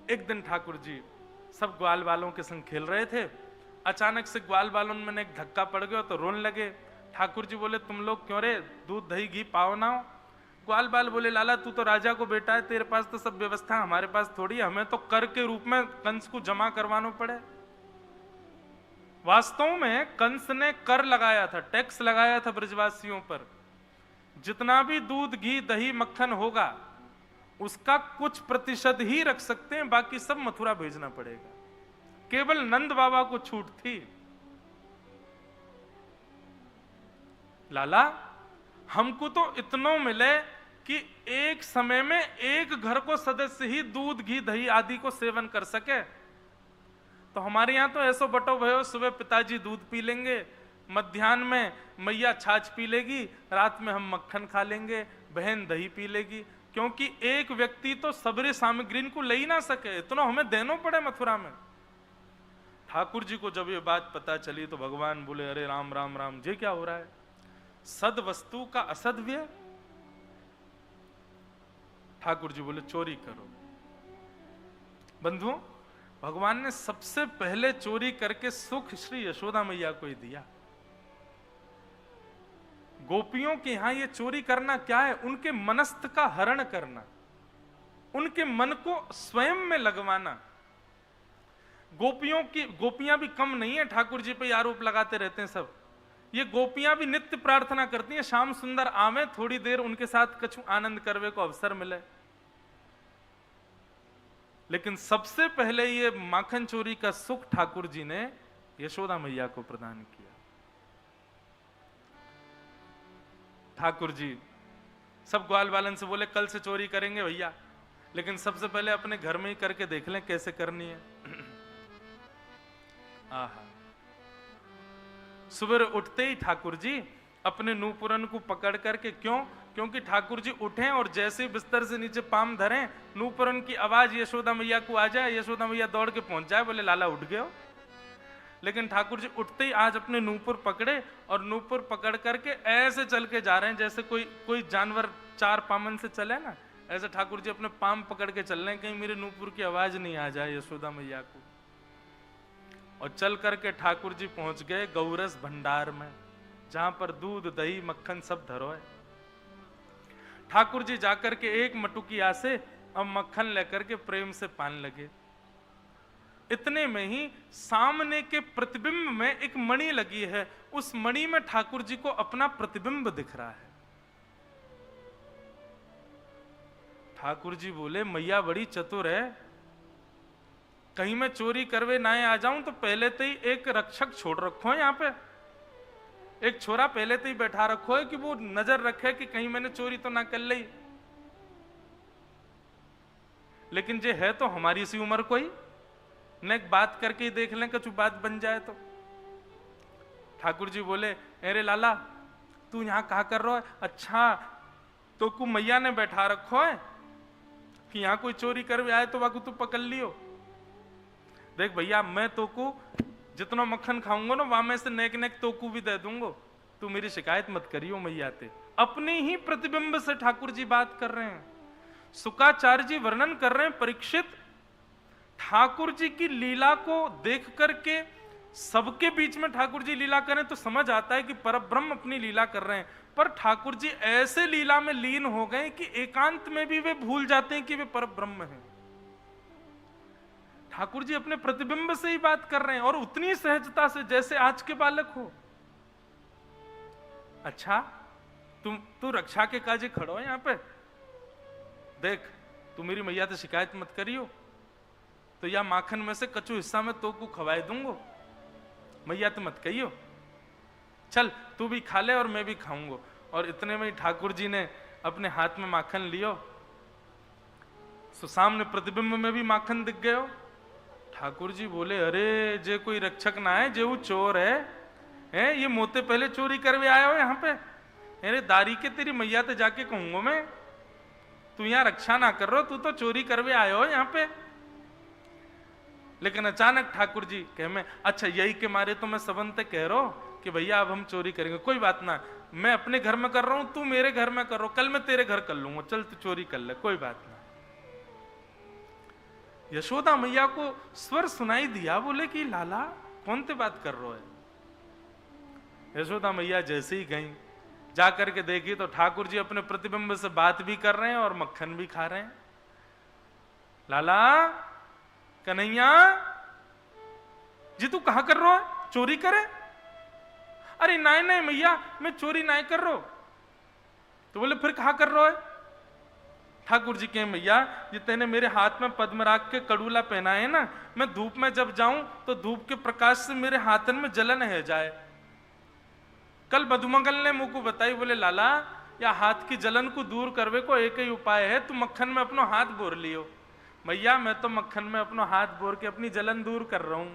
एक दिन ठाकुर जी सब ग्वाल बालों के संग खेल रहे थे। अचानक से ग्वाल बालों में एक धक्का पड़ गया तो रोने लगे। ठाकुर जी बोले तुम लोग क्यों रे, दूध दही घी पाओ ना हो। ग्वाल बाल बोले लाला तू तो राजा को बेटा है, तेरे पास तो सब व्यवस्था, हमारे पास थोड़ी, हमें तो कर के रूप में कंस को जमा करवाना पड़े। वास्तव में कंस ने कर लगाया था, टैक्स लगाया था ब्रजवासियों पर। जितना भी दूध घी दही मक्खन होगा उसका कुछ प्रतिशत ही रख सकते हैं, बाकी सब मथुरा भेजना पड़ेगा। केवल नंद बाबा को छूट थी। लाला हमको तो इतना मिले कि एक समय में एक घर को सदस्य ही दूध घी दही आदि को सेवन कर सके। तो हमारे यहां तो ऐसो बटो भयो, सुबह पिताजी दूध पी लेंगे, मध्याह्न में मैया छाछ पी लेगी, रात में हम मक्खन खा लेंगे, बहन दही पी लेगी, क्योंकि एक व्यक्ति तो सबरे सामग्री को ले ही ना सके, इतना हमें देना पड़े मथुरा में। ठाकुर जी को जब ये बात पता चली तो भगवान बोले अरे राम राम राम, ये क्या हो रहा है, सद वस्तु का असद व्यय। ठाकुर जी बोले चोरी करो। बंधुओं, भगवान ने सबसे पहले चोरी करके सुख श्री यशोदा मैया को ही दिया। गोपियों के यहां ये चोरी करना क्या है, उनके मनस्थ का हरण करना, उनके मन को स्वयं में लगवाना। गोपियां भी कम नहीं है, ठाकुर जी पे आरोप लगाते रहते हैं सब। ये गोपियां भी नित्य प्रार्थना करती हैं श्याम सुंदर आवे, थोड़ी देर उनके साथ कछु आनंद करवे को अवसर मिले। लेकिन सबसे पहले ये माखन चोरी का सुख ठाकुर जी ने यशोदा मैया को प्रदान किया। ठाकुर जी सब ग्वाल बालन से बोले कल से चोरी करेंगे भैया, लेकिन सबसे पहले अपने घर में ही करके देख लें कैसे करनी है। आहा, सुबह उठते ही ठाकुर जी अपने नूपुरन को पकड़ करके, क्योंकि ठाकुर जी उठे और जैसे ही बिस्तर से नीचे पाम धरें, नूपुरन की आवाज यशोदा मैया को आ जाए, यशोदा मैया दौड़ के पहुंच जाए, बोले लाला उठ गए हो। लेकिन ठाकुर जी उठते ही आज अपने नूपुर पकड़े और नूपुर पकड़ करके ऐसे चल के जा रहे हैं जैसे कोई जानवर चार पामन से चले ना, ऐसे ठाकुर जी अपने पाम पकड़ के चल रहे हैं, कहीं मेरे नूपुर की आवाज नहीं आ जाए यशोदा मैया को। और चल करके ठाकुर जी पहुंच गए गौरस भंडार में, जहां पर दूध दही मक्खन सब धरो है। ठाकुर जी जाकर के एक मटुकिया से अब मक्खन लेकर के प्रेम से पान लगे। इतने में ही सामने के प्रतिबिंब में एक मणि लगी है, उस मणि में ठाकुर जी को अपना प्रतिबिंब दिख रहा है। ठाकुर जी बोले मैया बड़ी चतुर है, कहीं मैं चोरी करवे ना आ जाऊं तो पहले तो ही एक रक्षक छोड़ रखो है, यहां पे एक छोरा पहले तो ही बैठा रखो है कि वो नजर रखे कि कहीं मैंने चोरी तो ना कर ली। लेकिन जे है तो हमारी सी उम्र कोई न, एक बात करके ही देख लें कछु बात बन जाए तो। ठाकुर जी बोले अरे लाला तू यहां कहा कर रहा है, अच्छा तो को मैया ने बैठा रखो है कि यहां कोई चोरी करवे आए तो वाकू तू पकड़ लियो। देख भैया मैं तो को जितना मक्खन खाऊंगा ना वहां में से नेक नेक तोकू भी दे दूंगा, तू मेरी शिकायत मत करियो मैया ते। अपने ही प्रतिबिंब से ठाकुर जी बात कर रहे हैं। शुकाचार्य जी वर्णन कर रहे हैं, परीक्षित ठाकुर जी की लीला को देख करके सबके बीच में ठाकुर जी लीला करें तो समझ आता है कि परब्रह्म अपनी लीला कर रहे हैं, पर ठाकुर जी ऐसे लीला में लीन हो गए कि एकांत में भी वे भूल जाते हैं कि वे परब्रह्म हैं। ठाकुर जी अपने प्रतिबिंब से ही बात कर रहे हैं और उतनी सहजता से जैसे आज के बालक हो। अच्छा तू रक्षा के काजे खड़ो है यहां पे, देख तू मेरी मैया से शिकायत मत करियो, तो या माखन में से कचू हिस्सा में तो को खवाए दूंगो, मैया तो मत कहियो, चल तू भी खा ले और मैं भी खाऊंगो। और इतने में ही ठाकुर जी ने अपने हाथ में माखन लियो, तो सामने प्रतिबिंब में भी माखन दिख गयो। ठाकुर जी बोले अरे जे कोई रक्षक ना है, जे वो चोर है ये मोते पहले चोरी करवे आया हो यहाँ पे, अरे दारी के तेरी मैया ते जाके कहूंगा मैं, तू यहाँ रक्षा ना कर रहा, तू तो चोरी करवे आयो हो यहाँ पे। लेकिन अचानक ठाकुर जी कह मैं अच्छा यही के मारे तो मैं सबंते कह रहा हूं कि भैया अब हम चोरी करेंगे, कोई बात ना, मैं अपने घर में कर रहा हूं, तू मेरे घर में कर रहा हूं, कल मैं तेरे घर कर लूंगा, चल तू चोरी कर ले, कोई बात ना। यशोदा मैया को स्वर सुनाई दिया, बोले कि लाला कौन ते बात कर रहे है। यशोदा मैया जैसे ही गई, जाकर के देखी तो ठाकुर जी अपने प्रतिबिंब से बात भी कर रहे हैं और मक्खन भी खा रहे हैं। लाला कन्हैया जी तू कहा कर रहा है, चोरी करे? अरे नहीं नहीं मैया मैं चोरी नहीं कर रहा। तो बोले फिर कहा कर रहा है? ठाकुर जी के मैया ये तेने मेरे हाथ में पद्मराग के कड़ूला पहना है ना, मैं धूप में जब जाऊं तो धूप के प्रकाश से मेरे हाथन में जलन है जाए। कल मधुमंगल ने मुंह को बताई, बोले लाला या हाथ की जलन को दूर करवे को एक ही उपाय है, तू मक्खन में अपनो हाथ बोर लियो। मैया मैं तो मक्खन में अपनो हाथ बोर के अपनी जलन दूर कर रहा हूं।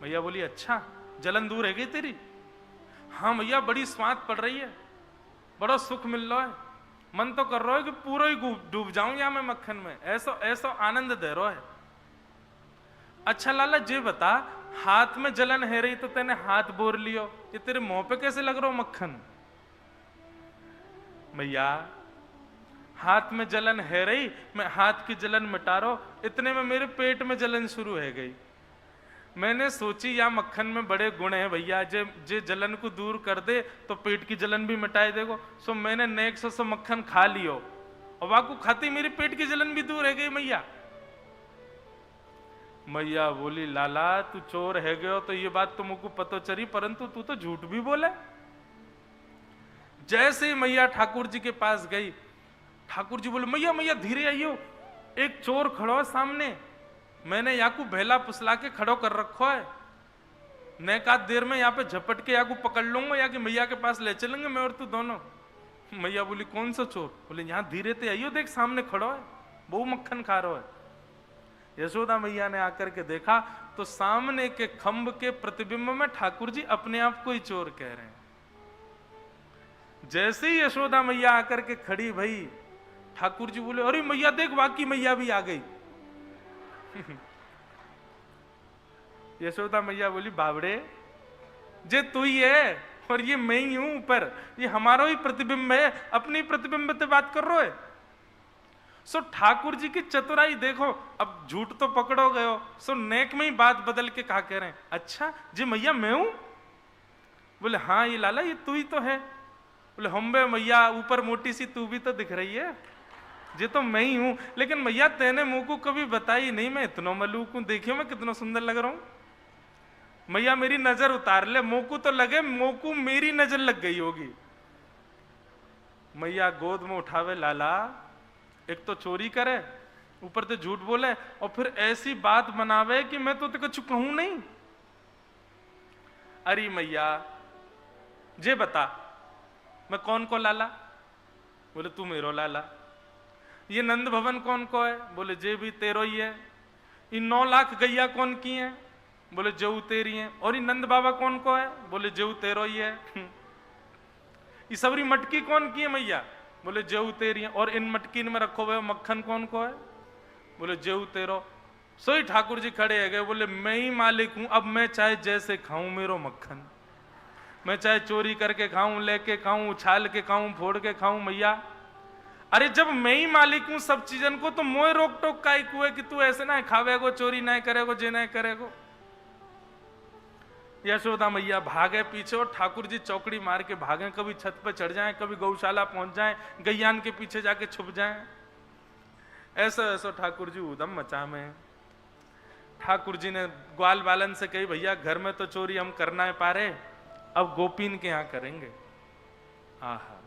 मैया बोली अच्छा जलन दूर है गई तेरी? हाँ मैया बड़ी स्वाद पड़ रही है, बड़ा सुख मिल रहा है, मन तो कर रहा है कि पूरा ही डूब जाऊं या मैं मक्खन में, ऐसा ऐसा आनंद दे रहा है। अच्छा लाला जे बता हाथ में जलन है रही तो तेने हाथ बोर लियो, ये तेरे मुंह पे कैसे लग रहा हो मक्खन? मैया हाथ में जलन है रही, मैं हाथ की जलन मिटा रहा हूं, इतने में मेरे पेट में जलन शुरू है गई। मैंने सोची या मक्खन में बड़े गुण हैं भैया, जे जलन को दूर कर दे तो पेट की जलन भी मिटाए देगो। सो मैंने नेक सो मक्खन खा लियो और वाकू खाती मेरी पेट की जलन भी दूर है गई मैया। मैया बोली लाला तू चोर है गयो तो ये बात तो मुझको पतो चली, परंतु तू तो झूठ भी बोले। जैसे ही मैया ठाकुर जी के पास गई, ठाकुर जी बोले मैया मैया धीरे आइयो, एक चोर खड़ो है सामने, मैंने याकू भेला पुसला के खड़ो कर रखो है, ने का देर में यहाँ पे झपट के याकू पकड़ लूंगा या कि मैया के पास ले चलेंगे मैं और तू दोनों। मैया बोली कौन सा चोर? बोले यहाँ धीरे ते आइयो, देख सामने खड़ो है, बहु मक्खन खा रहा है। यशोदा मैया ने आकर के देखा तो सामने के खंभ के प्रतिबिंब में ठाकुर जी अपने आप को ही चोर कह रहे हैं। जैसे ही यशोदा मैया आकर के खड़ी भई, ठाकुर जी बोले अरे मैया देख वाकई मैया भी आ गई। यशोदा मैया बोली बावड़े जे तू ही है और ये मैं ही हूं ऊपर, ये हमारा ही प्रतिबिंब है, अपनी प्रतिबिंब से बात कर रहे हो। सो ठाकुर जी की चतुराई देखो, अब झूठ तो पकड़ो गयो, सो नेक में ही बात बदल के कहा कह रहे हैं अच्छा जी मैया मैं हूं? बोले हाँ ये लाला ये तू ही तो है। बोले हम बे मैया ऊपर मोटी सी तू भी तो दिख रही है, ये तो मैं ही हूं, लेकिन मैया तेने मुंह को कभी बताई नहीं, मैं इतना मलूक हूं, देखियो मैं कितना सुंदर लग रहा हूं। मैया मेरी नजर उतार ले, मुंह को तो लगे मुंह को मेरी नजर लग गई होगी। मैया गोद में उठावे लाला, एक तो चोरी करे ऊपर से झूठ बोले और फिर ऐसी बात बनावे कि मैं तो कुछ कहूं नहीं। अरे मैया जे बता मैं कौन को लाला? बोले तू मेरो लाला। ये नंद भवन कौन को है? बोले जे भी तेरो ही है। ये 9 लाख गैया कौन की हैं? बोले जेऊ तेरी हैं। और ये नंद बाबा कौन को है? बोले जेऊ तेरो ही है। ये सबरी मटकी कौन की है मैया? बोले जेऊ तेरी है। और इन मटकी में रखो हुए मक्खन कौन को है? बोले जेऊ तेरो। सोई ठाकुर जी खड़े है गए, बोले मैं ही मालिक हूं, अब मैं चाहे जैसे खाऊं मेरो मक्खन, मैं चाहे चोरी करके खाऊं, लेके खाऊं, उछाल के खाऊं, फोड़ के खाऊं मैया। अरे जब मैं ही मालिक हूं सब चीजन को तो मोए रोक टोक का एक हुए कि तू ऐसे ना खावेगो, चोरी ना करेगो, जे ना करेगो। यशोदा मैया भागे पीछे और ठाकुर जी चौकड़ी मार के भागे, कभी छत पे चढ़ जाएं, कभी गौशाला पहुंच जाएं, गैयान के पीछे जाके छुप जाएं। ऐसा ऐसा ठाकुर जी उदम मचा में। ठाकुर जी ने ग्वाल बालन से कही भैया घर में तो चोरी हम करना है पारे, अब गोपीन के यहाँ करेंगे। आहा